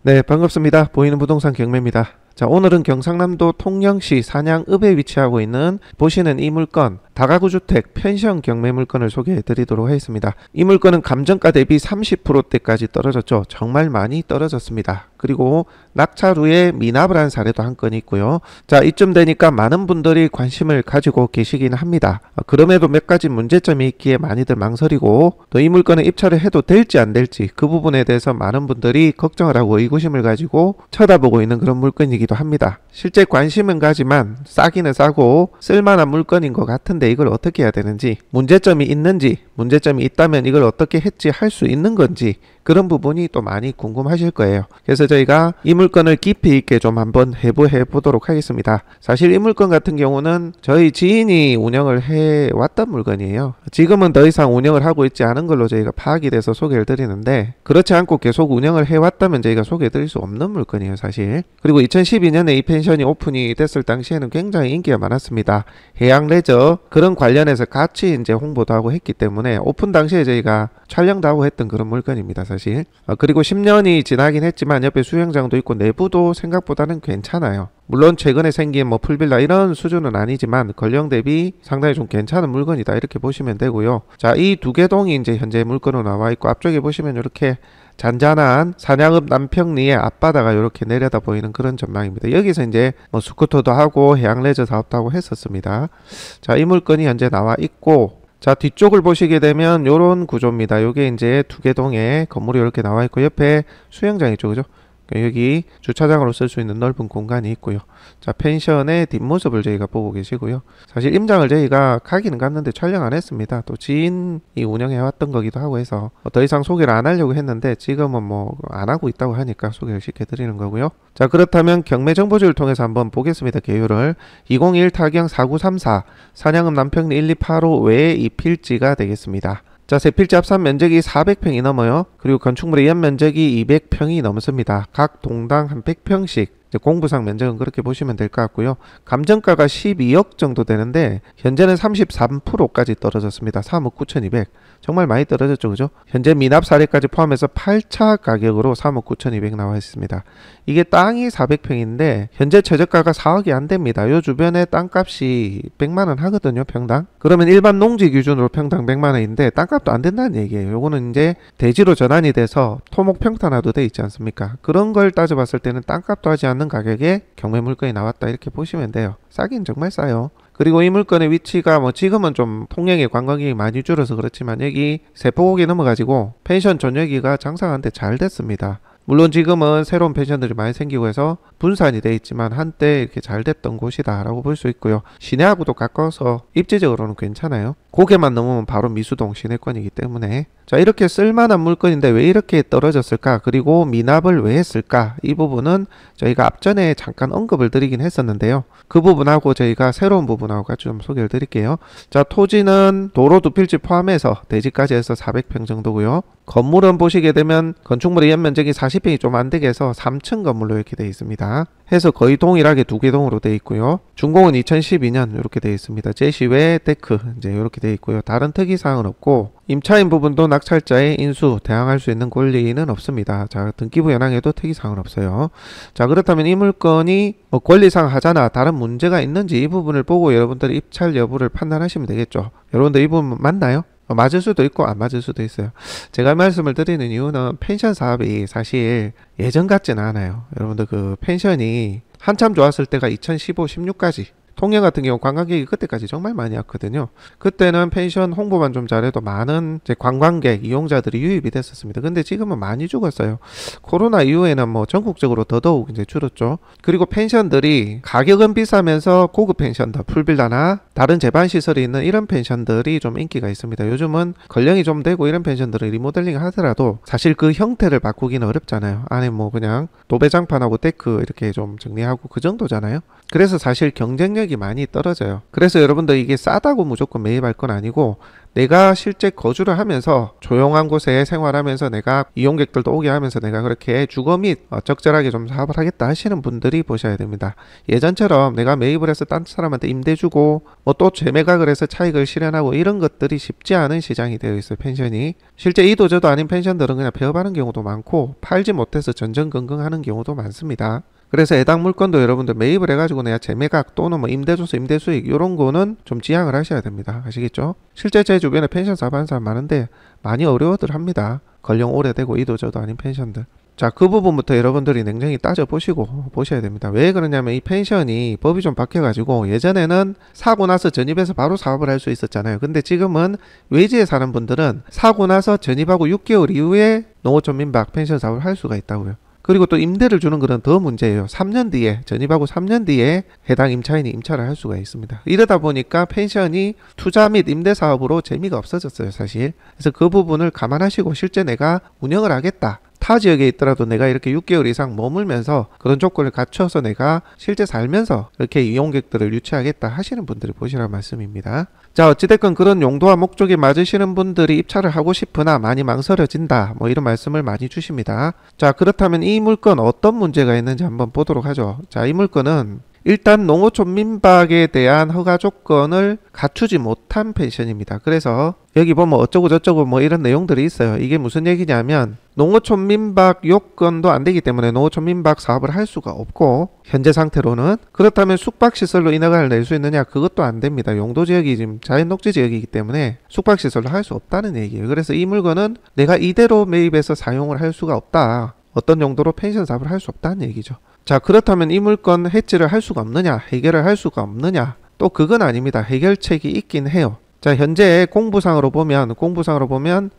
네, 반갑습니다. 보이는 부동산 경매입니다. 자, 오늘은 경상남도 통영시 산양읍에 위치하고 있는 보시는 이 물건, 다가구 주택 펜션 경매 물건을 소개해 드리도록 하겠습니다. 이 물건은 감정가 대비 30%대까지 떨어졌죠. 정말 많이 떨어졌습니다. 그리고 낙찰 후에 미납을 한 사례도 한 건 있고요. 자, 이쯤 되니까 많은 분들이 관심을 가지고 계시긴 합니다. 그럼에도 몇 가지 문제점이 있기에 많이들 망설이고, 또 이 물건을 입찰을 해도 될지 안 될지 그 부분에 대해서 많은 분들이 걱정을 하고 의구심을 가지고 쳐다보고 있는 그런 물건이기도 합니다. 실제 관심은 가지만 싸기는 싸고 쓸만한 물건인 것 같은데 이걸 어떻게 해야 되는지, 문제점이 있는지, 문제점이 있다면 이걸 어떻게 했지 할 수 있는 건지, 그런 부분이 또 많이 궁금하실 거예요. 그래서 저희가 이 물건을 깊이 있게 좀 한번 해부해 보도록 하겠습니다. 사실 이 물건 같은 경우는 저희 지인이 운영을 해왔던 물건이에요. 지금은 더 이상 운영을 하고 있지 않은 걸로 저희가 파악이 돼서 소개를 드리는데, 그렇지 않고 계속 운영을 해왔다면 저희가 소개해 드릴 수 없는 물건이에요, 사실. 그리고 2012년에 이 펜션이 오픈이 됐을 당시에는 굉장히 인기가 많았습니다. 해양 레저 그런 관련해서 같이 이제 홍보도 하고 했기 때문에 오픈 당시에 저희가 촬영도 하고 했던 그런 물건입니다, 사실. 그리고 10년이 지나긴 했지만 옆에 수영장도 있고 내부도 생각보다는 괜찮아요. 물론 최근에 생긴 뭐 풀빌라 이런 수준은 아니지만 권령 대비 상당히 좀 괜찮은 물건이다, 이렇게 보시면 되고요. 자, 이 두 개 동이 이제 현재 물건으로 나와 있고, 앞쪽에 보시면 이렇게 잔잔한 산양읍 남평리의 앞바다가 이렇게 내려다 보이는 그런 전망입니다. 여기서 이제 뭐 스쿠터도 하고 해양 레저 사업도 하고 했었습니다. 자, 이 물건이 현재 나와 있고, 자, 뒤쪽을 보시게 되면 이런 구조입니다. 요게 이제 두 개 동에 건물이 이렇게 나와 있고, 옆에 수영장 있죠, 그죠? 여기 주차장으로 쓸 수 있는 넓은 공간이 있고요. 자, 펜션의 뒷모습을 저희가 보고 계시고요. 사실 임장을 저희가 가기는 갔는데 촬영 안 했습니다. 또 지인이 운영해 왔던 거기도 하고 해서 더 이상 소개를 안 하려고 했는데, 지금은 뭐 안 하고 있다고 하니까 소개를 시켜 드리는 거고요. 자, 그렇다면 경매 정보지를 통해서 한번 보겠습니다. 개요를 2021 타경 4934 산양읍 남평리 1285 외에 이 필지가 되겠습니다. 자, 세 필지 합산 면적이 400평이 넘어요. 그리고 건축물의 연 면적이 200평이 넘습니다. 각 동당 한 100평씩. 공부상 면적은 그렇게 보시면 될 것 같고요. 감정가가 12억 정도 되는데 현재는 33%까지 떨어졌습니다. 3억 9,200. 정말 많이 떨어졌죠, 그죠? 현재 미납 사례까지 포함해서 8차 가격으로 3억 9,200 나와 있습니다. 이게 땅이 400평인데 현재 최저가가 4억이 안 됩니다. 요 주변에 땅값이 100만원 하거든요, 평당. 그러면 일반 농지 기준으로 평당 100만원인데 땅값도 안 된다는 얘기예요. 요거는 이제 대지로 전환이 돼서 토목 평탄화도 돼 있지 않습니까? 그런 걸 따져봤을 때는 땅값도 하지 않는 가격에 경매 물건이 나왔다, 이렇게 보시면 돼요. 싸긴 정말 싸요. 그리고 이 물건의 위치가 뭐 지금은 좀 통영에 관광객이 많이 줄어서 그렇지만 여기 세포곡이 넘어가지고 펜션 전용기가 장사하는데 잘 됐습니다. 물론 지금은 새로운 펜션들이 많이 생기고 해서 분산이 돼 있지만 한때 이렇게 잘 됐던 곳이다 라고 볼 수 있고요. 시내하고도 가까워서 입지적으로는 괜찮아요. 고개만 넘으면 바로 미수동 시내권이기 때문에. 자, 이렇게 쓸만한 물건인데 왜 이렇게 떨어졌을까, 그리고 미납을 왜 했을까, 이 부분은 저희가 앞전에 잠깐 언급을 드리긴 했었는데요. 그 부분하고 저희가 새로운 부분하고 같이 좀 소개를 드릴게요. 자, 토지는 도로 두 필지 포함해서 대지까지 해서 400평 정도고요. 건물은 보시게 되면 건축물의 연면적이 40평이 좀 안 되게 해서 3층 건물로 이렇게 되어 있습니다. 해서 거의 동일하게 두 개 동으로 되어 있고요. 준공은 2012년 이렇게 되어 있습니다. 제시외 데크 이제 이렇게 되어 있고요. 다른 특이사항은 없고, 임차인 부분도 낙찰자의 인수 대항할 수 있는 권리는 없습니다. 자, 등기부 연항에도 특이사항은 없어요. 자, 그렇다면 이 물건이 뭐 권리상 하자나 다른 문제가 있는지 이 부분을 보고 여러분들이 입찰 여부를 판단하시면 되겠죠. 여러분들 이 부분 맞나요? 맞을 수도 있고 안 맞을 수도 있어요. 제가 말씀을 드리는 이유는 펜션 사업이 사실 예전 같지는 않아요. 여러분들 그 펜션이 한참 좋았을 때가 2015, 16까지 통영 같은 경우 관광객이 그때까지 정말 많이 왔거든요. 그때는 펜션 홍보만 좀 잘해도 많은 이제 관광객, 이용자들이 유입이 됐었습니다. 근데 지금은 많이 죽었어요. 코로나 이후에는 뭐 전국적으로 더더욱 이제 줄었죠. 그리고 펜션들이 가격은 비싸면서 고급 펜션들, 풀빌라나 다른 제반 시설이 있는 이런 펜션들이 좀 인기가 있습니다. 요즘은 권령이 좀 되고 이런 펜션들은 리모델링 하더라도 사실 그 형태를 바꾸기는 어렵잖아요. 안에 뭐 그냥 도배장판하고 데크 이렇게 좀 정리하고 그 정도잖아요. 그래서 사실 경쟁력이 금액이 많이 떨어져요. 그래서 여러분들 이게 싸다고 무조건 매입할 건 아니고 내가 실제 거주를 하면서 조용한 곳에 생활하면서 내가 이용객들도 오게 하면서 내가 그렇게 주거 및 적절하게 좀 사업을 하겠다 하시는 분들이 보셔야 됩니다. 예전처럼 내가 매입을 해서 딴 사람한테 임대 주고 뭐 또 재매각을 해서 차익을 실현하고 이런 것들이 쉽지 않은 시장이 되어 있어요. 펜션이 실제 이도저도 아닌 펜션들은 그냥 폐업하는 경우도 많고 팔지 못해서 전전긍긍하는 경우도 많습니다. 그래서 해당 물건도 여러분들 매입을 해가지고 내가 재매각 또는 뭐 임대주소 임대수익 이런 거는 좀 지양을 하셔야 됩니다. 아시겠죠? 실제 제 주변에 펜션 사업하는 사람 많은데 많이 어려워들 합니다. 건령 오래되고 이도저도 아닌 펜션들. 자, 그 부분부터 여러분들이 냉정히 따져보시고 보셔야 됩니다. 왜 그러냐면 이 펜션이 법이 좀 바뀌어가지고 예전에는 사고 나서 전입해서 바로 사업을 할 수 있었잖아요. 근데 지금은 외지에 사는 분들은 사고 나서 전입하고 6개월 이후에 농어촌 민박 펜션 사업을 할 수가 있다고요. 그리고 또 임대를 주는 것은 더 문제예요. 3년 뒤에 전입하고 3년 뒤에 해당 임차인이 임차를 할 수가 있습니다. 이러다 보니까 펜션이 투자 및 임대 사업으로 재미가 없어졌어요, 사실. 그래서 그 부분을 감안하시고 실제 내가 운영을 하겠다. 타 지역에 있더라도 내가 이렇게 6개월 이상 머물면서 그런 조건을 갖춰서 내가 실제 살면서 이렇게 이용객들을 유치하겠다 하시는 분들이 보시라는 말씀입니다. 자, 어찌됐건 그런 용도와 목적에 맞으시는 분들이 입찰을 하고 싶으나 많이 망설여진다, 뭐 이런 말씀을 많이 주십니다. 자, 그렇다면 이 물건 어떤 문제가 있는지 한번 보도록 하죠. 자, 이 물건은 일단 농어촌 민박에 대한 허가 조건을 갖추지 못한 펜션입니다. 그래서 여기 보면 어쩌고 저쩌고 뭐 이런 내용들이 있어요. 이게 무슨 얘기냐면 농어촌 민박 요건도 안 되기 때문에 농어촌 민박 사업을 할 수가 없고, 현재 상태로는 그렇다면 숙박시설로 인허가를 낼 수 있느냐, 그것도 안 됩니다. 용도지역이 지금 자연녹지 지역이기 때문에 숙박시설로 할 수 없다는 얘기예요. 그래서 이 물건은 내가 이대로 매입해서 사용을 할 수가 없다, 어떤 용도로 펜션 사업을 할 수 없다는 얘기죠. 자, 그렇다면 이 물건 해지를 할 수가 없느냐, 해결을 할 수가 없느냐, 또 그건 아닙니다. 해결책이 있긴 해요. 자, 현재 공부상으로 보면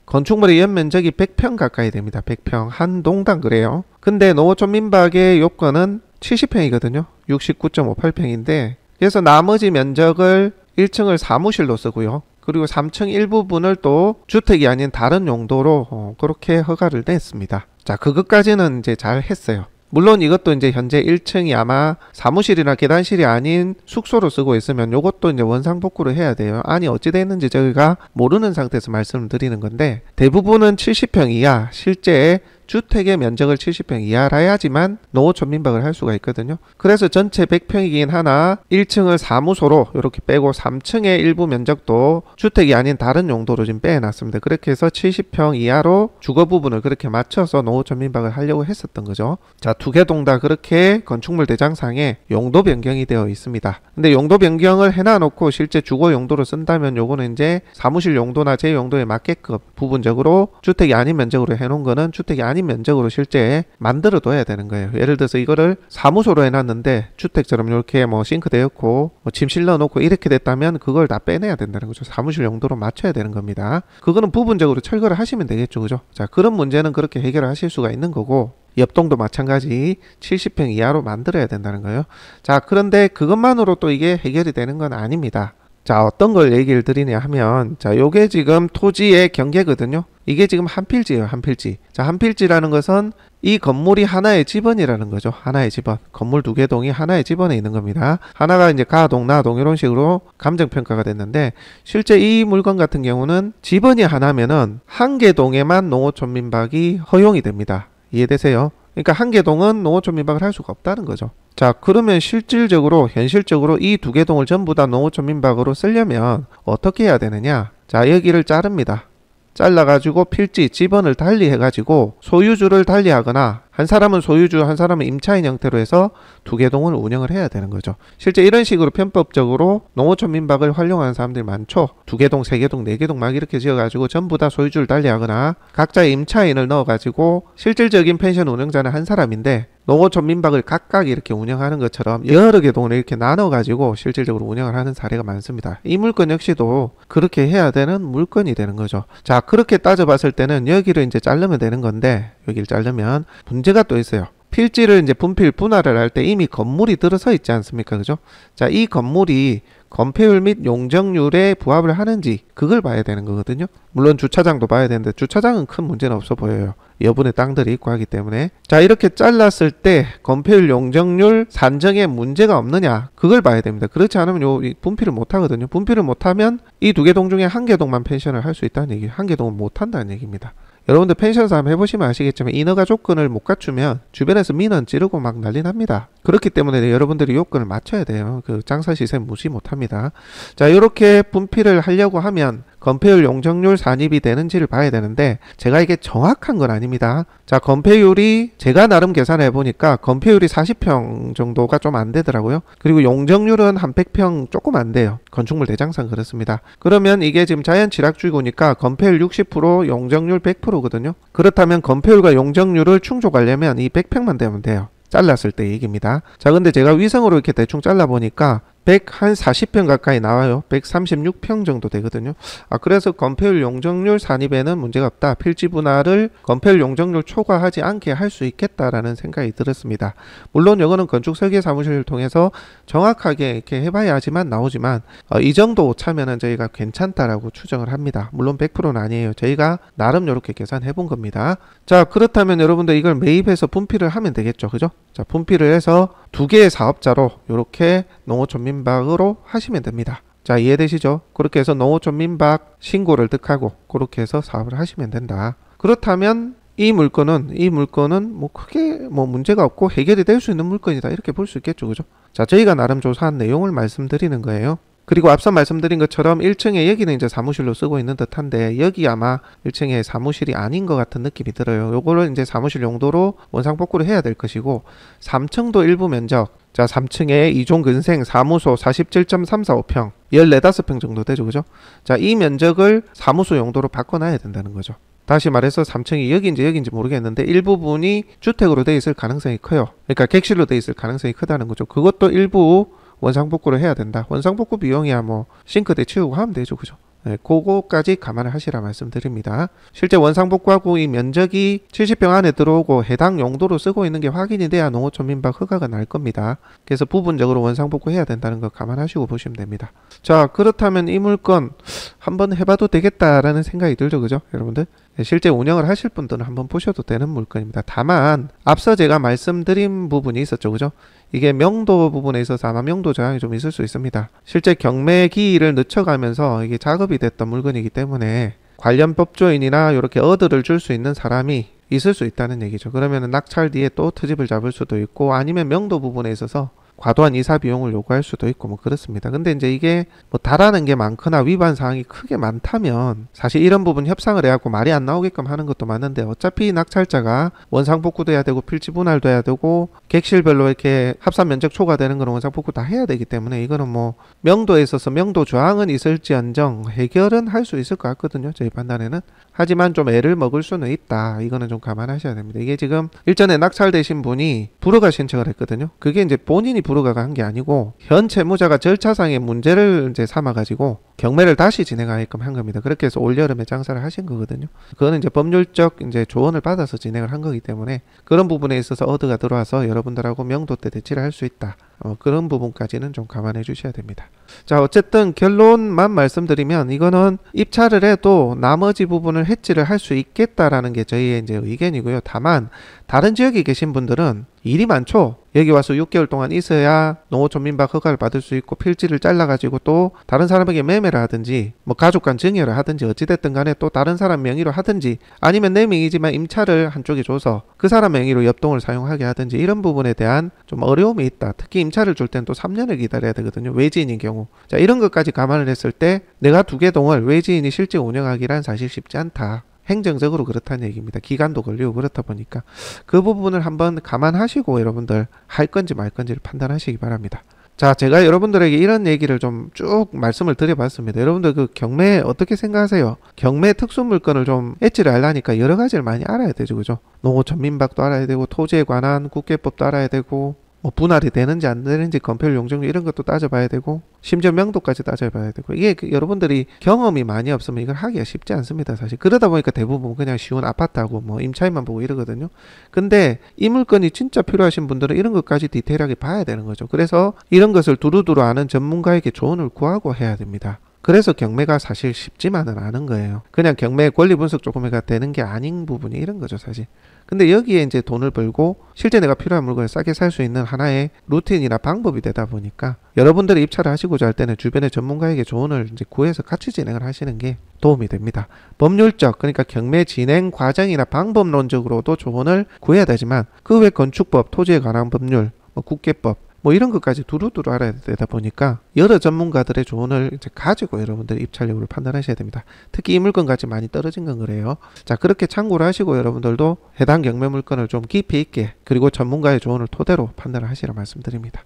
건축물의 연면적이 100평 가까이 됩니다. 100평 한 동당 그래요. 근데 농어촌 민박의 요건은 70평이거든요 69.58평인데 그래서 나머지 면적을 1층을 사무실로 쓰고요, 그리고 3층 일부분을 또 주택이 아닌 다른 용도로 그렇게 허가를 냈습니다. 자, 그것까지는 이제 잘 했어요. 물론 이것도 이제 현재 1층이 아마 사무실이나 계단실이 아닌 숙소로 쓰고 있으면 요것도 이제 원상복구를 해야 돼요. 아니 어찌 됐는지 저희가 모르는 상태에서 말씀을 드리는 건데, 대부분은 70평 이하, 실제 주택의 면적을 70평 이하라야지만 농어촌 민박을 할 수가 있거든요. 그래서 전체 100평이긴 하나 1층을 사무소로 이렇게 빼고 3층의 일부 면적도 주택이 아닌 다른 용도로 지금 빼놨습니다. 그렇게 해서 70평 이하로 주거 부분을 그렇게 맞춰서 농어촌 민박을 하려고 했었던 거죠. 자, 두 개 동 다 그렇게 건축물 대장상에 용도 변경이 되어 있습니다. 근데 용도 변경을 해놔놓고 실제 주거 용도로 쓴다면 요거는 이제 사무실 용도나 제 용도에 맞게끔 부분적으로 주택이 아닌 면적으로 해놓은 거는 주택이 아닌 면적으로 실제 만들어 둬야 되는 거예요. 예를 들어서 이거를 사무소로 해놨는데 주택처럼 이렇게 뭐 싱크대 넣고 뭐 침실 넣어놓고 이렇게 됐다면 그걸 다 빼내야 된다는 거죠. 사무실 용도로 맞춰야 되는 겁니다. 그거는 부분적으로 철거를 하시면 되겠죠, 그죠? 자, 그런 문제는 그렇게 해결을 하실 수가 있는 거고, 옆동도 마찬가지 70평 이하로 만들어야 된다는 거예요. 자, 그런데 그것만으로 또 이게 해결이 되는 건 아닙니다. 자, 어떤 걸 얘기를 드리냐 하면, 자, 요게 지금 토지의 경계거든요. 이게 지금 한 필지예요, 한 필지. 자, 한 필지라는 것은 이 건물이 하나의 집원이라는 거죠. 하나의 집원. 건물 두 개 동이 하나의 집원에 있는 겁니다. 하나가 이제 가동, 나동 이런 식으로 감정평가가 됐는데, 실제 이 물건 같은 경우는 집원이 하나면은 한 개 동에만 농어촌 민박이 허용이 됩니다. 이해되세요? 그러니까 한 개 동은 농어촌 민박을 할 수가 없다는 거죠. 자, 그러면 실질적으로 현실적으로 이 두 개 동을 전부 다 농어촌 민박으로 쓰려면 어떻게 해야 되느냐? 자, 여기를 자릅니다. 잘라가지고 필지, 집원을 달리 해가지고 소유주를 달리 하거나, 한 사람은 소유주, 한 사람은 임차인 형태로 해서 두 개 동을 운영을 해야 되는 거죠. 실제 이런 식으로 편법적으로 농어촌 민박을 활용하는 사람들이 많죠. 두 개 동, 세 개 동, 네 개 동 막 이렇게 지어가지고 전부 다 소유주를 달리 하거나 각자의 임차인을 넣어가지고 실질적인 펜션 운영자는 한 사람인데 농어촌 민박을 각각 이렇게 운영하는 것처럼 여러 개 동을 이렇게 나눠가지고 실질적으로 운영을 하는 사례가 많습니다. 이 물건 역시도 그렇게 해야 되는 물건이 되는 거죠. 자, 그렇게 따져봤을 때는 여기를 이제 자르면 되는 건데, 여기를 자르면 문제가 또 있어요. 필지를 이제 분필 분할을 할 때 이미 건물이 들어서 있지 않습니까? 그죠? 자, 이 건물이 건폐율 및 용적률에 부합을 하는지 그걸 봐야 되는 거거든요. 물론 주차장도 봐야 되는데 주차장은 큰 문제는 없어 보여요. 여분의 땅들이 있고 하기 때문에. 자, 이렇게 잘랐을 때 건폐율 용적률 산정에 문제가 없느냐 그걸 봐야 됩니다. 그렇지 않으면 분필을 못 하거든요. 분필을 못하면 이 두 개 동 중에 한 개 동만 펜션을 할 수 있다는 얘기, 한 개 동은 못 한다는 얘기입니다. 여러분들 펜션 사업 해보시면 아시겠지만 인허가 조건을 못 갖추면 주변에서 민원 찌르고 막 난리 납니다. 그렇기 때문에 여러분들이 요건을 맞춰야 돼요. 그 장사 시세 무시 못합니다. 자, 이렇게 분필을 하려고 하면 건폐율 용적률 산입이 되는지를 봐야 되는데 제가 이게 정확한 건 아닙니다. 자, 건폐율이 제가 나름 계산해 보니까 건폐율이 40평 정도가 좀 안 되더라고요. 그리고 용적률은 한 100평 조금 안 돼요. 건축물 대장상 그렇습니다. 그러면 이게 지금 자연 취락주의고니까 건폐율 60% 용적률 100%거든요. 그렇다면 건폐율과 용적률을 충족하려면 이 100평만 되면 돼요. 잘랐을 때 얘기입니다. 자, 근데 제가 위성으로 이렇게 대충 잘라보니까 140평 가까이 나와요. 136평 정도 되거든요. 그래서 건폐율 용적률 산입에는 문제가 없다. 필지 분할을 건폐율 용적률 초과하지 않게 할 수 있겠다라는 생각이 들었습니다. 물론 이거는 건축 설계 사무실을 통해서 정확하게 이렇게 해봐야 하지만 나오지만 이 정도 오차면은 저희가 괜찮다라고 추정을 합니다. 물론 100%는 아니에요. 저희가 나름 이렇게 계산해 본 겁니다. 자, 그렇다면 여러분들 이걸 매입해서 분필을 하면 되겠죠. 그죠? 자, 분필을 해서 두 개의 사업자로 이렇게 농어촌 민박으로 하시면 됩니다. 자, 이해되시죠? 그렇게 해서 농어촌 민박 신고를 득하고 그렇게 해서 사업을 하시면 된다. 그렇다면 이 물건은 뭐 크게 뭐 문제가 없고 해결이 될 수 있는 물건이다. 이렇게 볼 수 있겠죠. 그죠? 자, 저희가 나름 조사한 내용을 말씀드리는 거예요. 그리고 앞서 말씀드린 것처럼 1층에 여기는 이제 사무실로 쓰고 있는 듯한데 여기 아마 1층에 사무실이 아닌 것 같은 느낌이 들어요. 요거를 이제 사무실 용도로 원상복구를 해야 될 것이고 3층도 일부 면적, 자 3층에 2종 근생 사무소 47.345평 14~15평 정도 되죠. 그죠? 자, 이 면적을 사무소 용도로 바꿔놔야 된다는 거죠. 다시 말해서 3층이 여기인지 모르겠는데 일부분이 주택으로 되어 있을 가능성이 커요. 그러니까 객실로 되어 있을 가능성이 크다는 거죠. 그것도 일부 원상복구를 해야 된다. 원상복구 비용이야 뭐 싱크대 치우고 하면 되죠. 그죠? 네, 그거까지 감안을 하시라 말씀드립니다. 실제 원상복구하고 이 면적이 70평 안에 들어오고 해당 용도로 쓰고 있는 게 확인이 돼야 농어촌 민박 허가가 날 겁니다. 그래서 부분적으로 원상복구 해야 된다는 거 감안하시고 보시면 됩니다. 자, 그렇다면 이 물건 한번 해봐도 되겠다라는 생각이 들죠. 그죠? 여러분들? 네, 실제 운영을 하실 분들은 한번 보셔도 되는 물건입니다. 다만 앞서 제가 말씀드린 부분이 있었죠. 그죠? 이게 명도 부분에 있어서 아마 명도 저항이 좀 있을 수 있습니다. 실제 경매 기일을 늦춰가면서 이게 작업이 됐던 물건이기 때문에 관련 법조인이나 이렇게 어드를 줄 수 있는 사람이 있을 수 있다는 얘기죠. 그러면 낙찰 뒤에 또 트집을 잡을 수도 있고 아니면 명도 부분에 있어서 과도한 이사 비용을 요구할 수도 있고 뭐 그렇습니다. 근데 이제 이게 뭐 달하는 게 많거나 위반 사항이 크게 많다면 사실 이런 부분 협상을 해갖고 말이 안 나오게끔 하는 것도 맞는데 어차피 낙찰자가 원상복구도 해야 되고 필지 분할도 해야 되고 객실별로 이렇게 합산 면적 초과되는 거는 원상복구 다 해야 되기 때문에 이거는 뭐 명도에 있어서 명도 조항은 있을지언정 해결은 할 수 있을 것 같거든요. 저희 판단에는. 하지만 좀 애를 먹을 수는 있다. 이거는 좀 감안하셔야 됩니다. 이게 지금 일전에 낙찰되신 분이 불허가 신청을 했거든요. 그게 이제 본인이 불허가 한 게 아니고 현 채무자가 절차상의 문제를 이제 삼아가지고 경매를 다시 진행하게끔 한 겁니다. 그렇게 해서 올여름에 장사를 하신 거거든요. 그거는 이제 법률적 이제 조언을 받아서 진행을 한 거기 때문에 그런 부분에 있어서 어드가 들어와서 여러분들하고 명도 때 대치를 할 수 있다. 그런 부분까지는 좀 감안해 주셔야 됩니다. 자, 어쨌든 결론만 말씀드리면 이거는 입찰을 해도 나머지 부분을 해지를 할 수 있겠다라는 게 저희의 이제 의견이고요. 다만 다른 지역에 계신 분들은 일이 많죠. 여기 와서 6개월 동안 있어야 농어촌 민박 허가를 받을 수 있고 필지를 잘라가지고 또 다른 사람에게 매매를 하든지 뭐 가족 간 증여를 하든지 어찌됐든 간에 또 다른 사람 명의로 하든지 아니면 내 명의지만 임차를 한쪽에 줘서 그 사람 명의로 옆동을 사용하게 하든지 이런 부분에 대한 좀 어려움이 있다. 특히 임차를 줄 땐 또 3년을 기다려야 되거든요. 외지인인 경우. 자, 이런 것까지 감안을 했을 때 내가 두 개 동을 외지인이 실제 운영하기란 사실 쉽지 않다. 행정적으로 그렇다는 얘기입니다. 기간도 걸리고 그렇다 보니까 그 부분을 한번 감안하시고 여러분들 할 건지 말 건지를 판단하시기 바랍니다. 자, 제가 여러분들에게 이런 얘기를 좀 쭉 말씀을 드려봤습니다. 여러분들 그 경매 어떻게 생각하세요? 경매 특수 물건을 좀 엣지를 알라니까 여러 가지를 많이 알아야 되죠. 그죠? 농어촌 민박도 알아야 되고 토지에 관한 국계법도 알아야 되고 뭐 분할이 되는지 안 되는지 건폐율 용적률 이런 것도 따져봐야 되고 심지어 명도까지 따져봐야 되고 이게 여러분들이 경험이 많이 없으면 이걸 하기가 쉽지 않습니다. 사실 그러다 보니까 대부분 그냥 쉬운 아파트하고 뭐 임차인만 보고 이러거든요. 근데 이 물건이 진짜 필요하신 분들은 이런 것까지 디테일하게 봐야 되는 거죠. 그래서 이런 것을 두루두루 아는 전문가에게 조언을 구하고 해야 됩니다. 그래서 경매가 사실 쉽지만은 않은 거예요. 그냥 경매 권리 분석 조금 해가 되는 게 아닌 부분이 이런 거죠, 사실. 근데 여기에 이제 돈을 벌고 실제 내가 필요한 물건을 싸게 살 수 있는 하나의 루틴이나 방법이 되다 보니까 여러분들이 입찰을 하시고자 할 때는 주변의 전문가에게 조언을 이제 구해서 같이 진행을 하시는 게 도움이 됩니다. 법률적, 그러니까 경매 진행 과정이나 방법론적으로도 조언을 구해야 되지만 그 외 건축법, 토지에 관한 법률, 국계법 뭐 이런 것까지 두루두루 알아야 되다 보니까 여러 전문가들의 조언을 이제 가지고 여러분들이 입찰 여부를 판단하셔야 됩니다. 특히 이 물건 가치 많이 떨어진 건 그래요. 자, 그렇게 참고를 하시고 여러분들도 해당 경매 물건을 좀 깊이 있게 그리고 전문가의 조언을 토대로 판단을 하시라 말씀드립니다.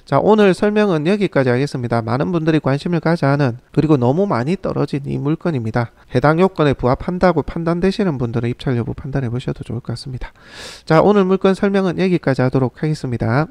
자, 오늘 설명은 여기까지 하겠습니다. 많은 분들이 관심을 가져 하는 그리고 너무 많이 떨어진 이 물건입니다. 해당 요건에 부합한다고 판단되시는 분들은 입찰 여부 판단해 보셔도 좋을 것 같습니다. 자, 오늘 물건 설명은 여기까지 하도록 하겠습니다.